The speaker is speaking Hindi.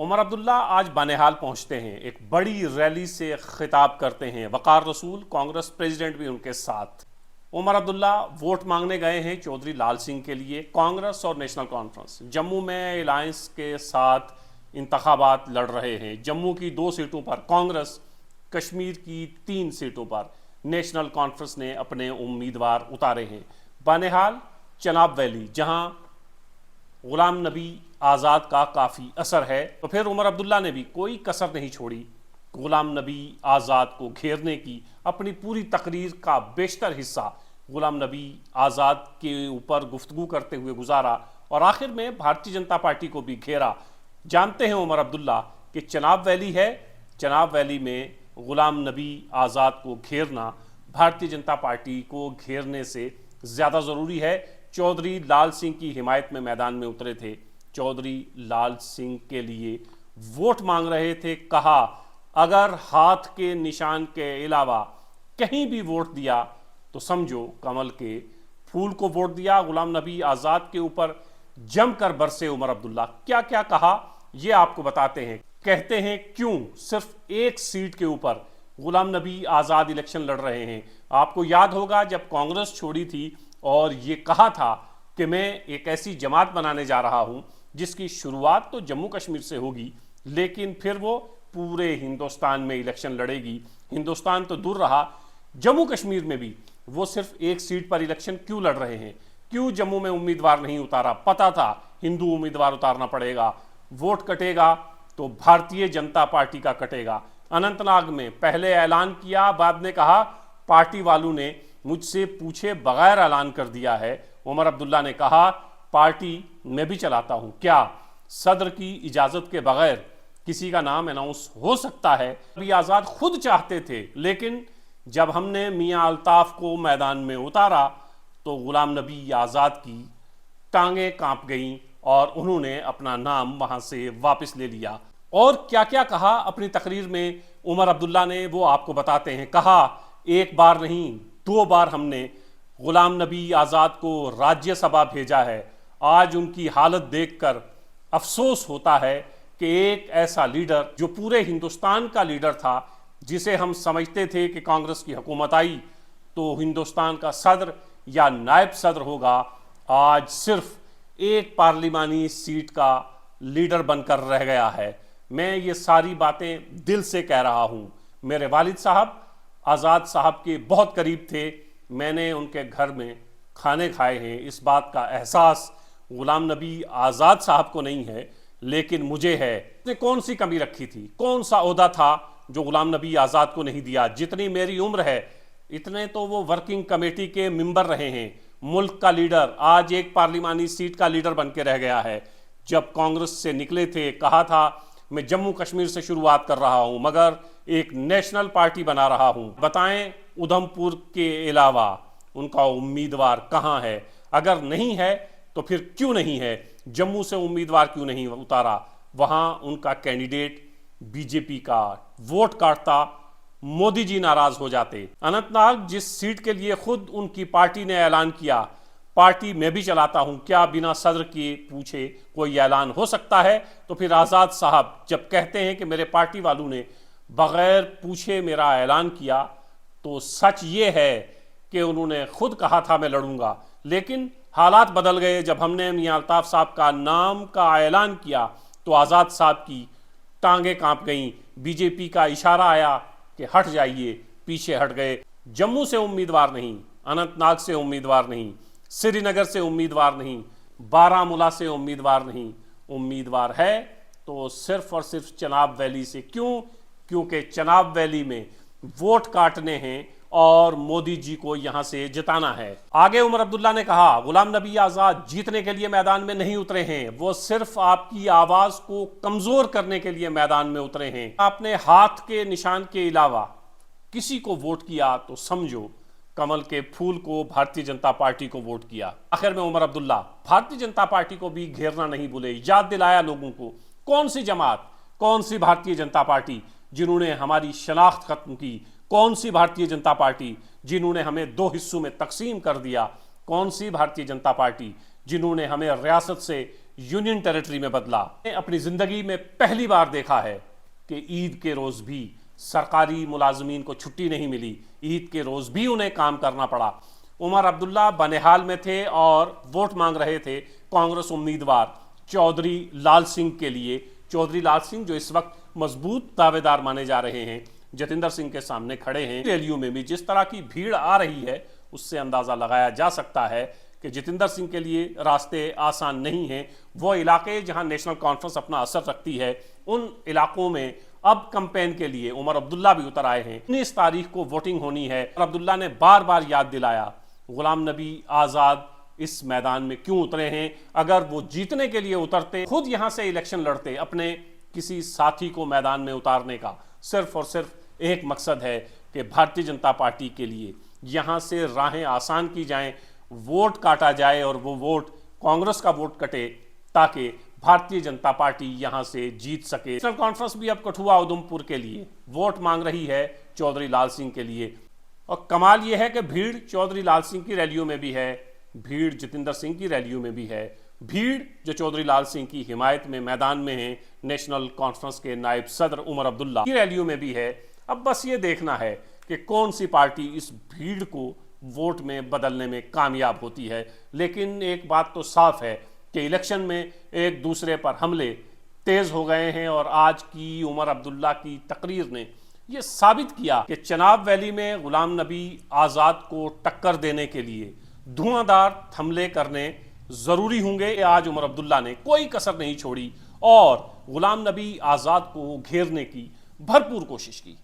उमर अब्दुल्ला आज बानेहाल पहुंचते हैं, एक बड़ी रैली से खिताब करते हैं। वकार रसूल कांग्रेस प्रेसिडेंट भी उनके साथ। उमर अब्दुल्ला वोट मांगने गए हैं चौधरी लाल सिंह के लिए। कांग्रेस और नेशनल कॉन्फ्रेंस जम्मू में अलायंस के साथ इंतखाबात लड़ रहे हैं। जम्मू की 2 सीटों पर कांग्रेस, कश्मीर की 3 सीटों पर नेशनल कॉन्फ्रेंस ने अपने उम्मीदवार उतारे हैं। बानेहाल, चनाब वैली, जहां गुलाम नबी आज़ाद का काफ़ी असर है, तो फिर उमर अब्दुल्ला ने भी कोई कसर नहीं छोड़ी गुलाम नबी आज़ाद को घेरने की। अपनी पूरी तकरीर का बेशतर हिस्सा गुलाम नबी आज़ाद के ऊपर गुफ्तगू करते हुए गुजारा और आखिर में भारतीय जनता पार्टी को भी घेरा। जानते हैं उमर अब्दुल्ला कि चनाब वैली है, चनाब वैली में गुलाम नबी आज़ाद को घेरना भारतीय जनता पार्टी को घेरने से ज़्यादा ज़रूरी है। चौधरी लाल सिंह की हिमायत में मैदान में उतरे थे। चौधरी लाल सिंह के लिए वोट मांग रहे थे। कहा, अगर हाथ के निशान के अलावा कहीं भी वोट दिया तो समझो कमल के फूल को वोट दिया। गुलाम नबी आज़ाद के ऊपर जमकर बरसे उमर अब्दुल्ला। क्या क्या कहा ये आपको बताते हैं। कहते हैं क्यों सिर्फ एक सीट के ऊपर गुलाम नबी आज़ाद इलेक्शन लड़ रहे हैं। आपको याद होगा जब कांग्रेस छोड़ी थी और ये कहा था कि मैं एक ऐसी जमात बनाने जा रहा हूं जिसकी शुरुआत तो जम्मू कश्मीर से होगी, लेकिन फिर वो पूरे हिंदुस्तान में इलेक्शन लड़ेगी। हिंदुस्तान तो दूर रहा, जम्मू कश्मीर में भी वो सिर्फ एक सीट पर इलेक्शन क्यों लड़ रहे हैं, क्यों जम्मू में उम्मीदवार नहीं उतारा। पता था हिंदू उम्मीदवार उतारना पड़ेगा, वोट कटेगा तो भारतीय जनता पार्टी का कटेगा। अनंतनाग में पहले ऐलान किया, बाद में कहा पार्टी वालों ने मुझसे पूछे बगैर ऐलान कर दिया है। उमर अब्दुल्ला ने कहा पार्टी मैं भी चलाता हूं, क्या सदर की इजाजत के बगैर किसी का नाम अनाउंस हो सकता है। अभी आज़ाद खुद चाहते थे, लेकिन जब हमने मियां अल्ताफ को मैदान में उतारा तो गुलाम नबी आज़ाद की टांगें कांप गईं और उन्होंने अपना नाम वहां से वापस ले लिया। और क्या क्या कहा अपनी तकरीर में उमर अब्दुल्ला ने, वो आपको बताते हैं। कहा, एक बार नहीं 2 बार हमने गुलाम नबी आज़ाद को राज्यसभा भेजा है। आज उनकी हालत देखकर अफसोस होता है कि एक ऐसा लीडर जो पूरे हिंदुस्तान का लीडर था, जिसे हम समझते थे कि कांग्रेस की हुकूमत आई तो हिंदुस्तान का सदर या नायब सदर होगा, आज सिर्फ एक पार्लिमानी सीट का लीडर बनकर रह गया है। मैं ये सारी बातें दिल से कह रहा हूँ। मेरे वालिद साहब आज़ाद साहब के बहुत करीब थे, मैंने उनके घर में खाने खाए हैं। इस बात का एहसास गुलाम नबी आज़ाद साहब को नहीं है, लेकिन मुझे है। उसने कौन सी कमी रखी थी, कौन सा ओहदा था जो गुलाम नबी आज़ाद को नहीं दिया। जितनी मेरी उम्र है इतने तो वो वर्किंग कमेटी के मेंबर रहे हैं। मुल्क का लीडर आज एक पार्लिमानी सीट का लीडर बन के रह गया है। जब कांग्रेस से निकले थे, कहा था मैं जम्मू कश्मीर से शुरुआत कर रहा हूं, मगर एक नेशनल पार्टी बना रहा हूं। बताएं उधमपुर के अलावा उनका उम्मीदवार कहां है? अगर नहीं है तो फिर क्यों नहीं है? जम्मू से उम्मीदवार क्यों नहीं उतारा? वहां उनका कैंडिडेट बीजेपी का वोट काटता, मोदी जी नाराज हो जाते। अनंतनाग जिस सीट के लिए खुद उनकी पार्टी ने ऐलान किया, पार्टी मैं भी चलाता हूं, क्या बिना सदर के पूछे कोई ऐलान हो सकता है? तो फिर आज़ाद साहब जब कहते हैं कि मेरे पार्टी वालों ने बगैर पूछे मेरा ऐलान किया, तो सच ये है कि उन्होंने खुद कहा था मैं लड़ूंगा, लेकिन हालात बदल गए। जब हमने मियां अल्ताफ साहब का नाम का ऐलान किया तो आज़ाद साहब की टांगें कांप गईं। बीजेपी का इशारा आया कि हट जाइए, पीछे हट गए। जम्मू से उम्मीदवार नहीं, अनंतनाग से उम्मीदवार नहीं, श्रीनगर से उम्मीदवार नहीं, बारामूला से उम्मीदवार नहीं, उम्मीदवार है तो सिर्फ और सिर्फ चनाब वैली से। क्यों? क्योंकि चनाब वैली में वोट काटने हैं और मोदी जी को यहां से जिताना है। आगे उमर अब्दुल्ला ने कहा, गुलाम नबी आज़ाद जीतने के लिए मैदान में नहीं उतरे हैं, वो सिर्फ आपकी आवाज को कमजोर करने के लिए मैदान में उतरे हैं। आपने हाथ के निशान के अलावा किसी को वोट किया तो समझो कमल के फूल को, भारतीय जनता पार्टी को वोट किया। आखिर में उमर अब्दुल्ला भारतीय जनता पार्टी को भी घेरना नहीं भूले, याद दिलाया लोगों को कौन सी जमात, कौन सी भारतीय जनता पार्टी जिन्होंने हमारी शनाख्त खत्म की, कौन सी भारतीय जनता पार्टी जिन्होंने हमें 2 हिस्सों में तकसीम कर दिया, कौन सी भारतीय जनता पार्टी जिन्होंने हमें रियासत से यूनियन टेरिटरी में बदला। अपनी जिंदगी में पहली बार देखा है कि ईद के रोज भी सरकारी मुलाजमीन को छुट्टी नहीं मिली, ईद के रोज भी उन्हें काम करना पड़ा। उमर अब्दुल्ला बनिहाल में थे और वोट मांग रहे थे कांग्रेस उम्मीदवार चौधरी लाल सिंह के लिए। चौधरी लाल सिंह जो इस वक्त मजबूत दावेदार माने जा रहे हैं, जतिंदर सिंह के सामने खड़े हैं। रैलियों में भी जिस तरह की भीड़ आ रही है उससे अंदाजा लगाया जा सकता है कि जतिंदर सिंह के लिए रास्ते आसान नहीं हैं। वो इलाके जहां नेशनल कॉन्फ्रेंस अपना असर रखती है, उन इलाकों में अब कैंपेन के लिए उमर अब्दुल्ला भी उतर आए हैं। 19 तारीख को वोटिंग होनी है। उमर अब्दुल्ला ने बार बार याद दिलाया गुलाम नबी आज़ाद इस मैदान में क्यों उतरे हैं। अगर वो जीतने के लिए उतरते, खुद यहां से इलेक्शन लड़ते, अपने किसी साथी को मैदान में उतारने का सिर्फ और सिर्फ एक मकसद है कि भारतीय जनता पार्टी के लिए यहां से राहें आसान की जाएं, वोट काटा जाए और वो वोट कांग्रेस का वोट कटे ताकि भारतीय जनता पार्टी यहां से जीत सके। नेशनल कॉन्फ्रेंस भी अब कठुआ उधमपुर के लिए वोट मांग रही है चौधरी लाल सिंह के लिए। और कमाल यह है कि भीड़ चौधरी लाल सिंह की रैलियों में भी है, भीड़ जतिंदर सिंह की रैलियों में भी है, भीड़ जो चौधरी लाल सिंह की हिमायत में मैदान में है नेशनल कॉन्फ्रेंस के नायब सदर उमर अब्दुल्ला की रैलियों में भी है। अब बस ये देखना है कि कौन सी पार्टी इस भीड़ को वोट में बदलने में कामयाब होती है। लेकिन एक बात तो साफ है कि इलेक्शन में एक दूसरे पर हमले तेज हो गए हैं और आज की उमर अब्दुल्ला की तकरीर ने यह साबित किया कि चनाब वैली में गुलाम नबी आज़ाद को टक्कर देने के लिए धुआंधार हमले करने जरूरी होंगे। आज उमर अब्दुल्ला ने कोई कसर नहीं छोड़ी और गुलाम नबी आज़ाद को घेरने की भरपूर कोशिश की।